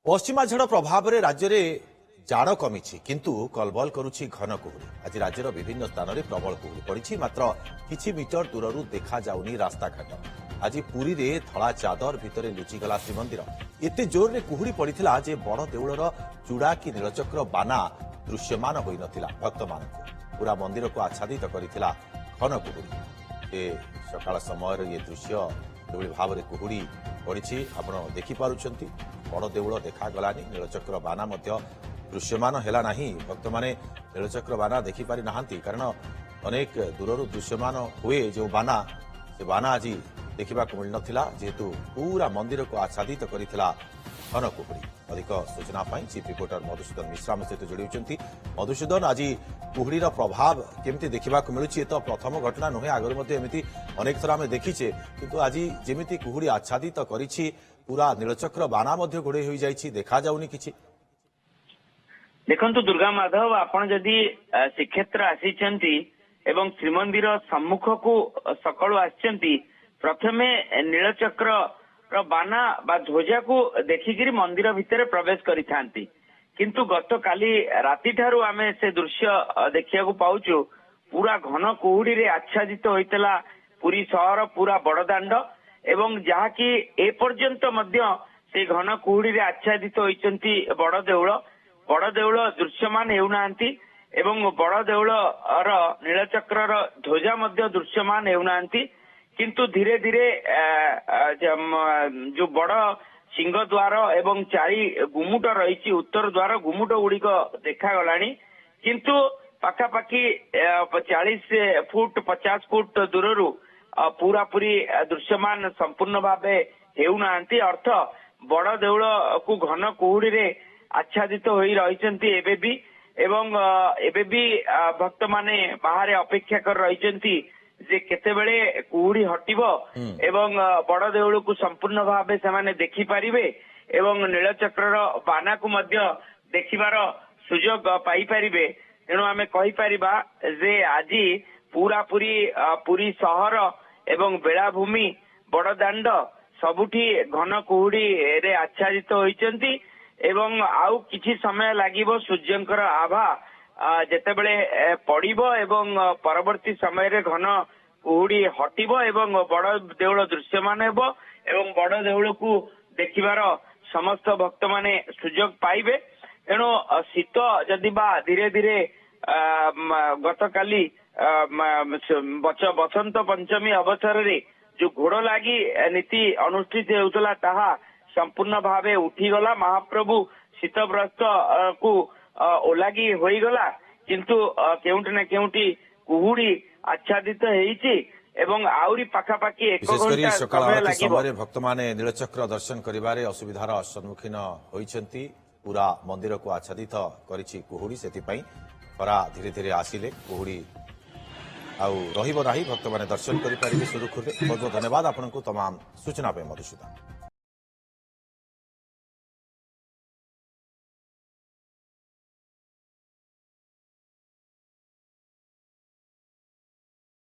पश्चिमा झड़ प्रभाव में राज्य में जाड़ कमी किंतु कलबल करुछि घन कुहुड़ी। आज राज्यर विभिन्न स्थान में प्रबल कुहुड़ी पड़ी मात्र किछि मीटर दूर देखा जाउनी रास्ताघाट। आज पुरी रे धला चादर भितर लुचिगला श्रीमंदिर। एते जोर रे कुहुड़ी पड़िथिला जे बड़ देउळर चूड़ा कि नीलचक्र बाना दृश्यमान होई नथिला। भक्त मानकु पूरा मंदिर को आच्छादित करिथिला घन कुहुड़ी। ए सकाळ समय ये दृश्य जो भाव में कुहुड़ी पड़ी आपण देखिपुंट बड़ देउल देखागलानी। नीलचक्र बाना दृश्यमान है ना। भक्त मैंने नीलचक्र बाना देखिपारि नाहांती कारण अनेक दूर दृश्यमान हुए जो बाना से बाना आज देखा मिल ना जेहेतु पूरा मंदिर को आच्छादित करथिला घन कुहुड़ी। अधिक सूचना चीफ रिपोर्टर मधुसूदन मिश्रा आम सहित जोड़ी होती। मधुसूदन, आज कुहुड़ीर प्रभाव केमती देखा मिलूँ? ये तो प्रथम घटना नुहे, आगुरी एमती अनेक थर आम देखीचे किंतु आज जमी कुहुड़ी आच्छादित करिछि पूरा नीलचक्र बाना घोड़े हो जाइछि देखा जाउनी किछि। देखंतु दुर्गा माधव, आपण जदि श्रीक्षेत्र आसीचंती एवं श्रीमंदिर सम्मुख को सकाळु आछंती, प्रथमे नीलचक्र बाना बा ध्वजा को देखिकी मंदिर भितर प्रवेश करिथांती। किंतु गत काली राति ठारू आमे से दृश्य देखिया को पाउछु। पूरा घन कुहुड़ी रे आच्छादित होइतला पुरी शहर, पूरा बड़दाण्ड एवं जहाँकि ए पर्यंत मध्य से घन कुहुड़ी रे आच्छादित होइचंती बड़ देउळ। बड़ देउळ दृश्यमान हेउनांती एवं बड़ देउळ नीलचक्र ध्वजा मध्य दृश्यमान हेउनांती। किंतु धीरे धीरे जो बड़ सिंह द्वार एवं चारि गुमुट रही उत्तर द्वार गुमुट गुड़िक देखागलानी। किंतु पाखापाखि 40 फुट 50 फुट दूर पूरा पूरी दृश्यमान संपूर्ण भावे हेउनांती। अर्थ बड़ देउळ को घन कुहुड़ी रे आच्छादित होई रहिचंती एबेबी एवं एबेबी भक्त माने बाहर अपेक्षा कर रहिचंती जे केतेबेले कुहुड़ी हटिबो एवं बड़ देउळ को संपूर्ण भावे से देखि पारिबे एवं नीलचक्र बाना को मध्य देखिबार सुजोग पाई पारिबे। तेणु आमे कहि पारिबा जे आज पूरा पूरी पुरी शहर एवं बेलाभूमि बड़दाण्ड सबुठी घन कुहुड़ी रे आच्छादित होइचंती एवं आउ किछि समय लागिबो सूर्यंकर आभा जेतेबेले पड़िबो एवं परवर्ती समय रे घन कुहुड़ी हटिबो एवं बड़ देउळ दृश्यमान हेबो एवं बड़ देउळ को देखिबार समस्त भक्त माने सुजोग पाइबे। तेणु शीत जदि बा धीरे धीरे गतकाली बसंत पंचमी अवसर रे जो घोड़ लागी नीति अनुष्ठित होउतला ताहा संपूर्ण भावे उठीगला। महाप्रभु शीतव्रस्त को ओलागी होईगला। किंतु केउंटी ना केउंटी कुहुड़ी आच्छादित हेइछि एवं आउरी पाखापाखि एक घंटा समय लागिबो। भक्त माने नीलचक्र दर्शन करिबारे असुविधार सम्मुखीन होइछंती। पूरा मंदिर को आच्छादित करिछि कुहुड़ी, सेतिपई खरा धीरे धीरे आसिले कुहुड़ी आउ रहिबो नाही। भक्त माने दर्शन करि पारिबे सुरुखुरे। बहुत बहुत धन्यवाद आपनको तमाम सूचना पे मधुसूदन।